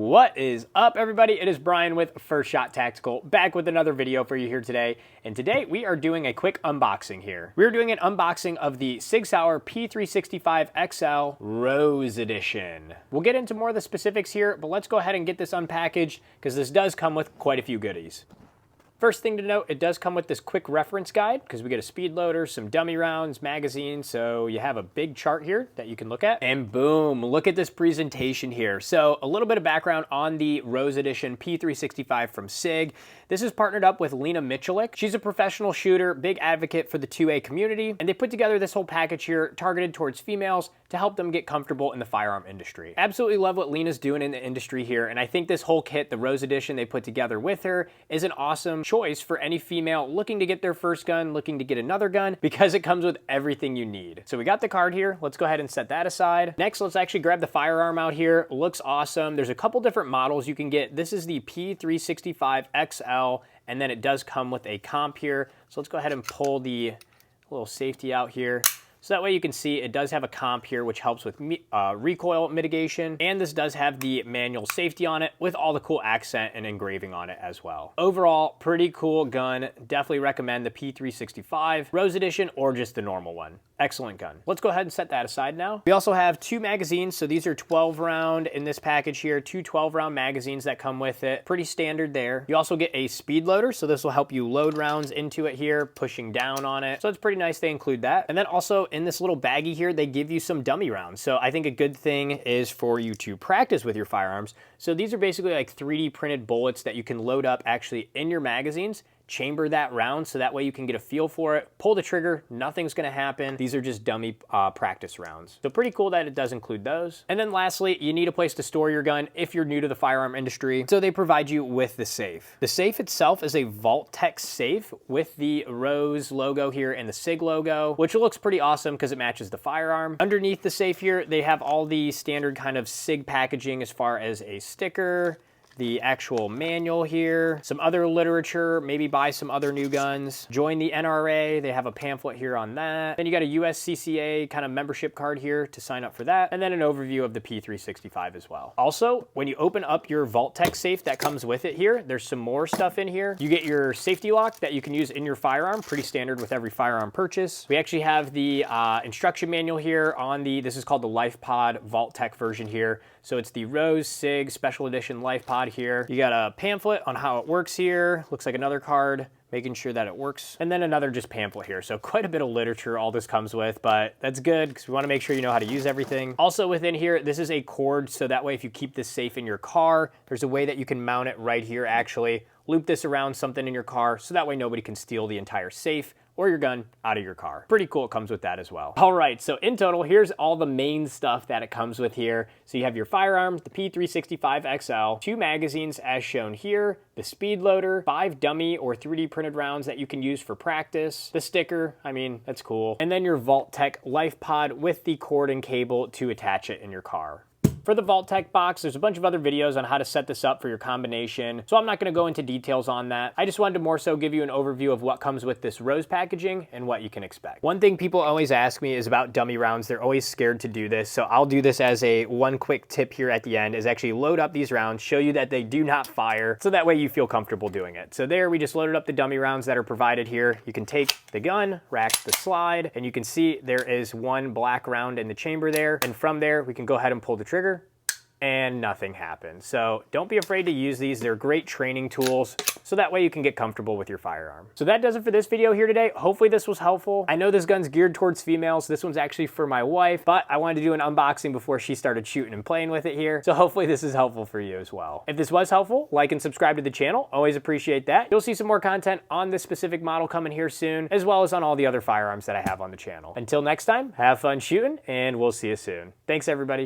What is up, everybody? It is Brian with First Shot Tactical, back with another video for you here today. And today we are doing a quick unboxing here. We're doing an unboxing of the Sig Sauer P365XL Rose Edition. We'll get into more of the specifics here, but let's go ahead and get this unpackaged because this does come with quite a few goodies. First thing to note, it does come with this quick reference guide because we get a speed loader, some dummy rounds, magazines, so you have a big chart here that you can look at. And boom, look at this presentation here. So a little bit of background on the Rose Edition P365 from Sig. This is partnered up with Lena Michalik. She's a professional shooter, big advocate for the 2A community, and they put together this whole package here targeted towards females to help them get comfortable in the firearm industry. Absolutely love what Lena's doing in the industry here, and I think this whole kit, the Rose Edition they put together with her, is an awesome choice for any female looking to get their first gun, looking to get another gun, because it comes with everything you need. So we got the card here. Let's go ahead and set that aside. Next, let's actually grab the firearm out here. Looks awesome. There's a couple different models you can get. This is the P365XL, and then it does come with a comp here. So let's go ahead and pull the little safety out here. So that way you can see it does have a comp here, which helps with recoil mitigation. And this does have the manual safety on it with all the cool accent and engraving on it as well. Overall, pretty cool gun. Definitely recommend the P365 Rose Edition or just the normal one. Excellent gun. Let's go ahead and set that aside now. We also have two magazines. So these are 12 round in this package here, two 12 round magazines that come with it. Pretty standard there. You also get a speed loader. So this will help you load rounds into it here, pushing down on it. So it's pretty nice they include that. And then also in this little baggie here, they give you some dummy rounds. So I think a good thing is for you to practice with your firearms. So these are basically like 3D printed bullets that you can load up actually in your magazines, chamber that round so that way you can get a feel for it, pull the trigger, nothing's gonna happen. These are just dummy practice rounds. So pretty cool that it does include those. And then lastly, you need a place to store your gun if you're new to the firearm industry. So they provide you with the safe. The safe itself is a Vault-Tec safe with the Rose logo here and the Sig logo, which looks pretty awesome because it matches the firearm. Underneath the safe here, they have all the standard kind of Sig packaging as far as a sticker, the actual manual here, some other literature, maybe buy some other new guns, join the NRA, they have a pamphlet here on that. Then you got a USCCA kind of membership card here to sign up for that, and then an overview of the P365 as well. Also, when you open up your Vault-Tec safe that comes with it here, there's some more stuff in here. You get your safety lock that you can use in your firearm, pretty standard with every firearm purchase. We actually have the instruction manual here on this is called the LifePod Vault-Tec version here. So it's the Rose Sig Special Edition LifePod here. You got a pamphlet on how it works here. Looks like another card, making sure that it works. And then another just pamphlet here. So quite a bit of literature all this comes with, but that's good because we want to make sure you know how to use everything. Also within here, this is a cord. So that way, if you keep this safe in your car, there's a way that you can mount it right here actually. Loop this around something in your car so that way nobody can steal the entire safe or your gun out of your car. Pretty cool, it comes with that as well. All right, so in total, here's all the main stuff that it comes with here. So you have your firearm, the P365XL, two magazines as shown here, the speed loader, 5 dummy or 3D printed rounds that you can use for practice, the sticker, I mean, that's cool, and then your Vault-Tec LifePod with the cord and cable to attach it in your car. For the Vault-Tec box, there's a bunch of other videos on how to set this up for your combination, so I'm not going to go into details on that. I just wanted to more so give you an overview of what comes with this Rose packaging and what you can expect. One thing people always ask me is about dummy rounds. They're always scared to do this, so I'll do this as one quick tip here at the end, is actually load up these rounds, show you that they do not fire, so that way you feel comfortable doing it. So there, we just loaded up the dummy rounds that are provided here. You can take the gun, rack the slide, and you can see there is one black round in the chamber there, and from there, we can go ahead and pull the trigger, and nothing happens. So don't be afraid to use these. They're great training tools, so that way you can get comfortable with your firearm. So that does it for this video here today. Hopefully this was helpful. I know this gun's geared towards females. This one's actually for my wife, but I wanted to do an unboxing before she started shooting and playing with it here. So hopefully this is helpful for you as well. If this was helpful, like and subscribe to the channel. Always appreciate that. You'll see some more content on this specific model coming here soon, as well as on all the other firearms that I have on the channel. Until next time, have fun shooting, and we'll see you soon. Thanks, everybody.